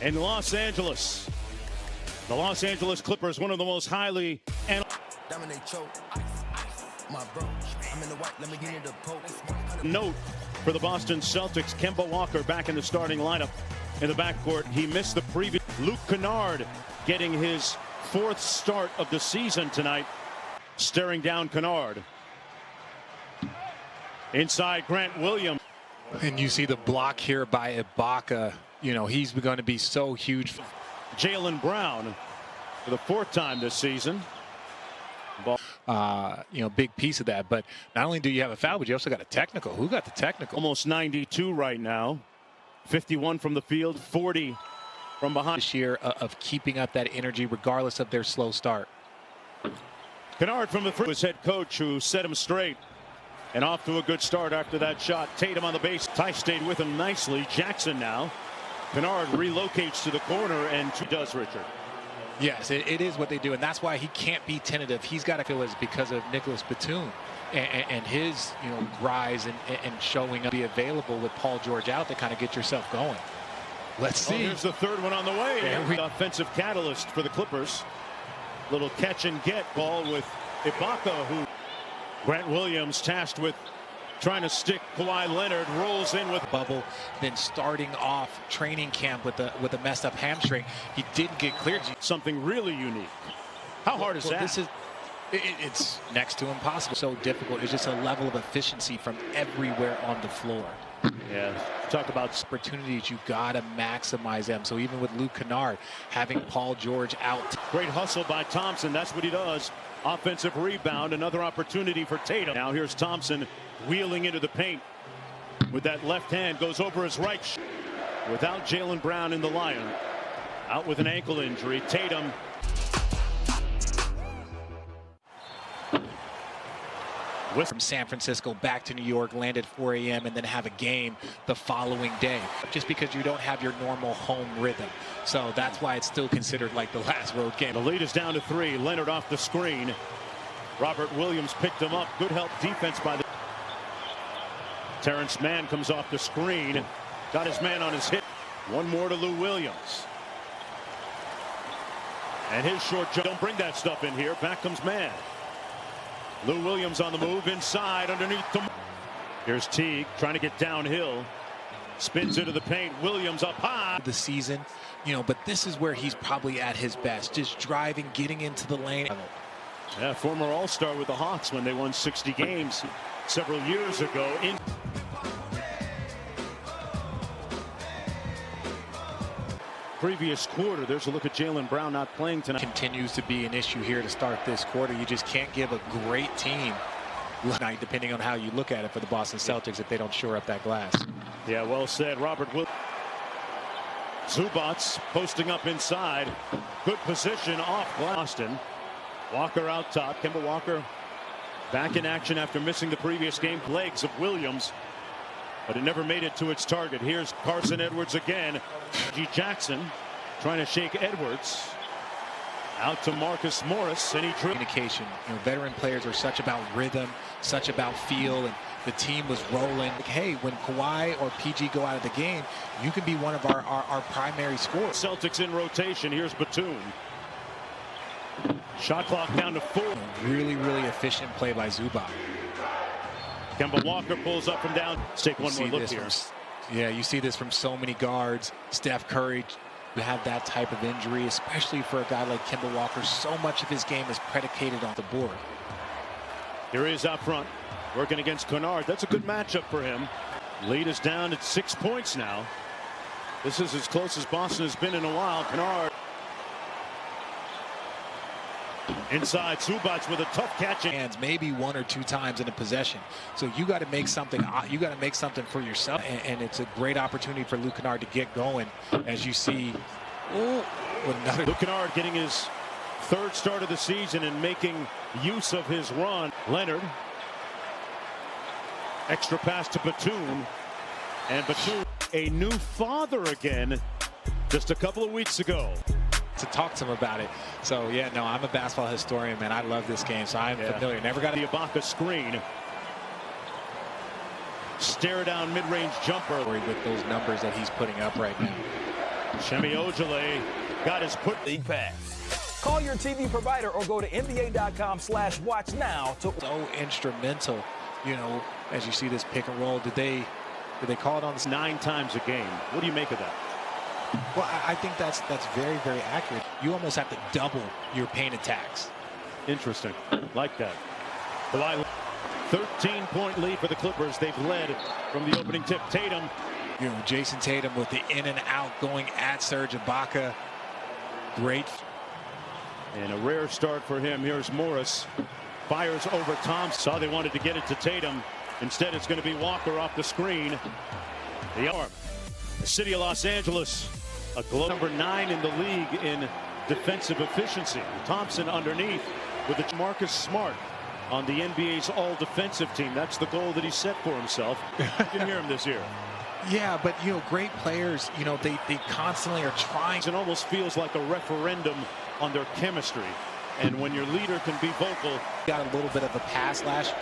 in Los Angeles. The Los Angeles Clippers, one of the most highly note for the Boston Celtics. Kemba Walker back in the starting lineup in the backcourt. He missed the previous. Luke Kennard getting his 4th start of the season tonight. Staring down Kennard. Inside Grant Williams. And you see the block here by Ibaka. You know, he's going to be so huge. Jaylen Brown for the 4th time this season. You know, big piece of that. But not only do you have a foul, but you also got a technical. Who got the technical? Almost 92 right now. 51 from the field, 40 from behind. This year of keeping up that energy regardless of their slow start. Kennard from the free. His head coach who set him straight. And off to a good start after that shot. Tatum on the base. Ty stayed with him nicely. Jackson now. Kennard relocates to the corner and does, Richard. Yes, it is what they do, and that's why he can't be tentative. He's got to feel it's because of Nicholas Batum and his, you know, rise and showing up, be available with Paul George out to kind of get yourself going. Let's see. Here's the 3rd one on the way. Every offensive catalyst for the Clippers. Little catch and get ball with Ibaka, who Grant Williams tasked with trying to stick Kawhi Leonard, rolls in with bubble, then starting off training camp with a messed up hamstring. He didn't get cleared. Something really unique. How hard is that? This is, it's next to impossible. So difficult. It's just a level of efficiency from everywhere on the floor. Yeah, talk about opportunities. You gotta maximize them. So even with Luke Kennard having Paul George out, great hustle by Thompson. That's what he does. Offensive rebound, another opportunity for Tatum. Now here's Thompson wheeling into the paint with that left hand, goes over his right. Without Jaylen Brown in the lineup, out with an ankle injury. Tatum from San Francisco back to New York, land at 4 a.m. and then have a game the following day, just because you don't have your normal home rhythm. So that's why it's still considered like the last road game. The lead is down to 3. Leonard off the screen. Robert Williams picked him up. Good help defense by the Terrence Mann comes off the screen. Got his man on his hip. One more to Lou Williams. And his short jump. Don't bring that stuff in here. Back comes Mann. Lou Williams on the move inside underneath the. Here's Teague trying to get downhill. Spins into the paint. Williams up high. The season, you know, but this is where he's probably at his best. Just driving, getting into the lane. Yeah, former All-Star with the Hawks when they won 60 games several years ago. Previous quarter, there's a look at Jaylen Brown not playing tonight. Continues to be an issue here to start this quarter. You just can't give a great team night, depending on how you look at it, for the Boston Celtics if they don't shore up that glass. Yeah, well said. Robert Will. Zubats posting up inside. Good position off Boston. Walker out top. Kemba Walker back in action after missing the previous game. Legs of Williams, but it never made it to its target. Here's Carson Edwards again. G. Jackson trying to shake Edwards. Out to Marcus Morris, and he drew. Communication. You know, veteran players are such about rhythm, such about feel, and the team was rolling. Like, hey, when Kawhi or PG go out of the game, you can be one of our primary scorers. Celtics in rotation. Here's Batum. Shot clock down to 4. Really, really efficient play by Zubac. Kemba Walker pulls up from down. Let's take one more look here. Yeah, you see this from so many guards. Steph Curry, who had that type of injury, especially for a guy like Kemba Walker. So much of his game is predicated on the board. Here he is out front, working against Kennard. That's a good matchup for him. Lead is down at 6 points now. This is as close as Boston has been in a while. Kennard inside. Zubats with a tough catch. Hands maybe 1 or 2 times in a possession. So you got to make something. You got to make something for yourself. And it's a great opportunity for Luke Kennard to get going, as you see. Luke Kennard getting his 3rd start of the season and making use of his run. Leonard. Extra pass to Batum. And Batum, a new father again, just a couple of weeks ago. To talk to him about it. So yeah, no, I'm a basketball historian, man. I love this game, so I'm familiar. Never got the Ibaka screen. Stare down mid-range jumper with those numbers that he's putting up right now. Shemi Ojale got his put League Pass. Call your TV provider or go to NBA.com/watch now to. So instrumental, you know, as you see this pick and roll. Did they call it on the 9 times a game? What do you make of that? Well, I think that's very, very accurate. You almost have to double your paint attacks. Interesting. Like that. Kawhi, 13-point lead for the Clippers. They've led from the opening tip. Tatum. You know, Jason Tatum with the in and out going at Serge Ibaka. Great. And a rare start for him. Here's Morris. Fires over Thompson. Saw they wanted to get it to Tatum. Instead, it's going to be Walker off the screen. The arm. The city of Los Angeles. A glow number 9 in the league in defensive efficiency. Thompson underneath with the Marcus Smart on the NBA's all-defensive team. That's the goal that he set for himself. You can hear him this year. Yeah, but, you know, great players, you know, they constantly are trying. It almost feels like a referendum on their chemistry. And when your leader can be vocal. Got a little bit of a pass last,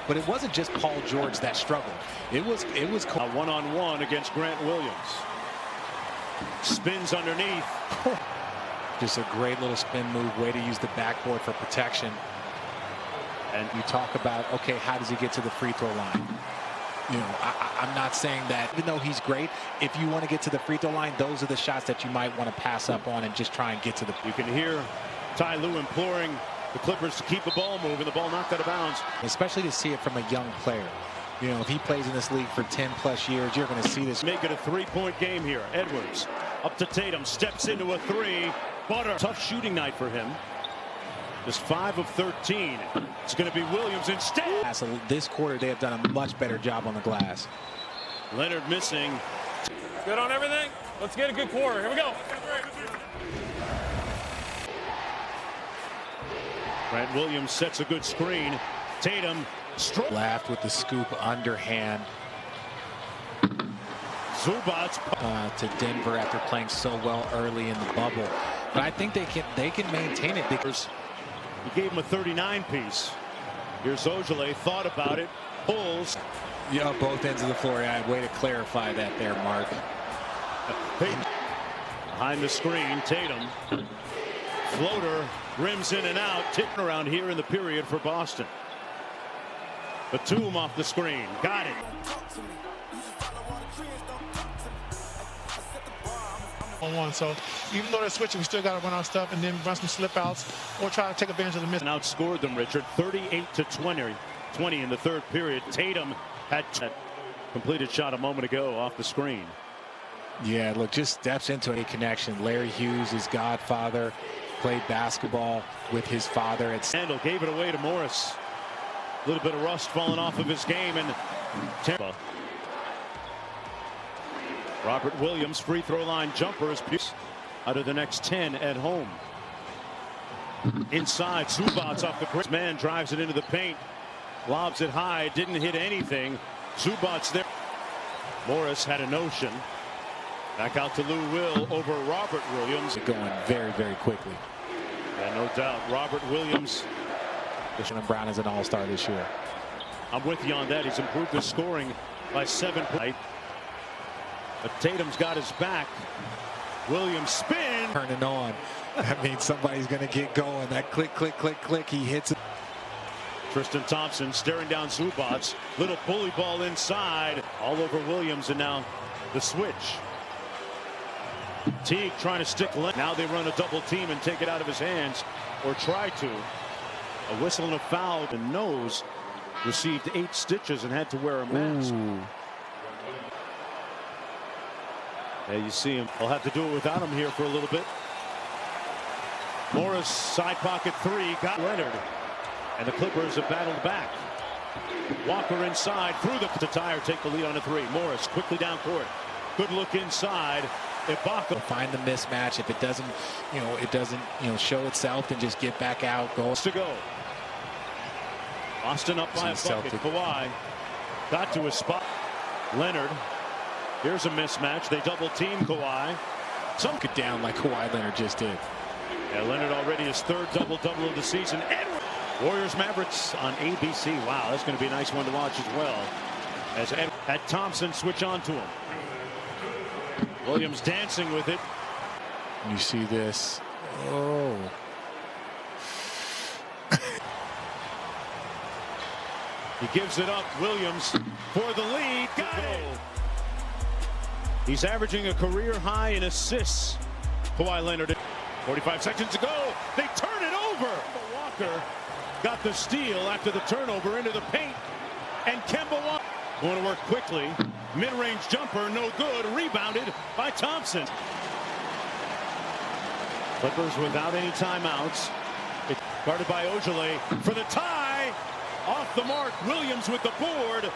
but it wasn't just Paul George that struggled. It was a one-on-one against Grant Williams. Spins underneath. Just a great little spin move, way to use the backboard for protection. And you talk about, okay, how does he get to the free throw line? You know, I'm not saying that, even though he's great, if you want to get to the free throw line, those are the shots that you might want to pass up on and just try and get to the. You can hear Ty Lue imploring the Clippers to keep the ball moving. The ball knocked out of bounds. Especially to see it from a young player. You know, if he plays in this league for 10+ years, you're going to see this. Make it a 3-point game here. Edwards up to Tatum, steps into a 3. Butter. Tough shooting night for him. Just 5 of 13. It's going to be Williams instead. This quarter, they have done a much better job on the glass. Leonard missing. Good on everything. Let's get a good quarter. Here we go. Grant Williams sets a good screen. Tatum laughed with the scoop underhand. Zubac to Denver after playing so well early in the bubble. But I think they can maintain it because he gave him a 39 piece. Here's Ojale, thought about it, pulls. Yeah, both ends of the floor. Yeah, way to clarify that there, Mark. Behind the screen, Tatum. Floater, rims in and out. Tipping around here in the period for Boston. Batum off the screen. Got it. On one, so even though they're switching, we still got to run our stuff and then run some slip outs or try to take advantage of the miss. And outscored them, Richard, 38-20 in the third period. Tatum had that completed shot a moment ago off the screen. Yeah, look, just steps into a connection. Larry Hughes, his godfather, played basketball with his father at Sandel gave it away to Morris. A little bit of rust falling off of his game, and Tampa. Robert Williams, free throw line jumper is out of the next 10 at home. Inside, Zubac off the break. Man drives it into the paint, lobs it high, didn't hit anything. Zubac there. Morris had a notion. Back out to Lou Will over Robert Williams. Going very, very quickly. Yeah, no doubt. Robert Williams. Brown is an all-star this year. I'm with you on that. He's improved his scoring by 7 points. But Tatum's got his back. Williams spin. Turning on. That means somebody's going to get going. That click, click, click, click. He hits it. Tristan Thompson staring down Zubac. Little bully ball inside. All over Williams, and now the switch. Teague trying to stick. Now they run a double team and take it out of his hands, or try to. A whistle and a foul. The nose received 8 stitches and had to wear a mask. Ooh. Yeah, you see him. They'll have to do it without him here for a little bit. Morris, side pocket 3, got Leonard. And the Clippers have battled back. Walker inside, through the to Tyre, take the lead on a 3. Morris quickly down court. Good look inside. Ibaka. Find the mismatch. If it doesn't, show itself, then just get back out. Goals to go. Boston up by a bucket. Kawhi got to his spot. Leonard. Here's a mismatch. They double team Kawhi. Some get down like Kawhi Leonard just did. Yeah, Leonard already his 3rd double-double of the season. Edwards. Warriors Mavericks on ABC. Wow, that's going to be a nice one to watch as well. As had Thompson switch on to him. Williams dancing with it. You see this. Oh. He gives it up. Williams for the lead. Got it. He's averaging a career high in assists. Kawhi Leonard. 45 seconds to go. They turn it over. Walker got the steal after the turnover into the paint. And Kemba Walker going to work quickly. Mid-range jumper, no good. Rebounded by Thompson. Clippers without any timeouts. Guarded by Ojale for the tie. Off the mark. Williams with the board.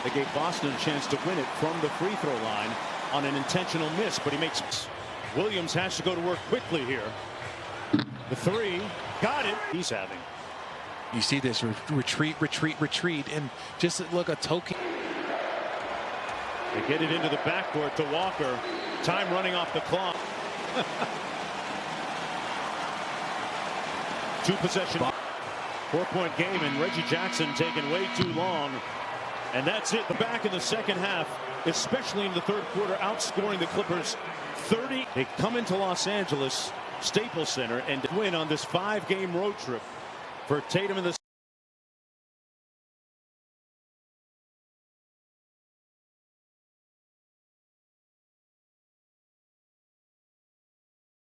They gave Boston a chance to win it from the free throw line on an intentional miss, but he makes. Williams has to go to work quickly here. The three, got it. He's having. You see this retreat, and just look a token. They get it into the backcourt to Walker. Time running off the clock. 2-possession. 4-point game, and Reggie Jackson taking way too long. And that's it. The back in the second half, especially in the third quarter, outscoring the Clippers 30. They come into Los Angeles Staples Center and win on this 5-game road trip for Tatum and the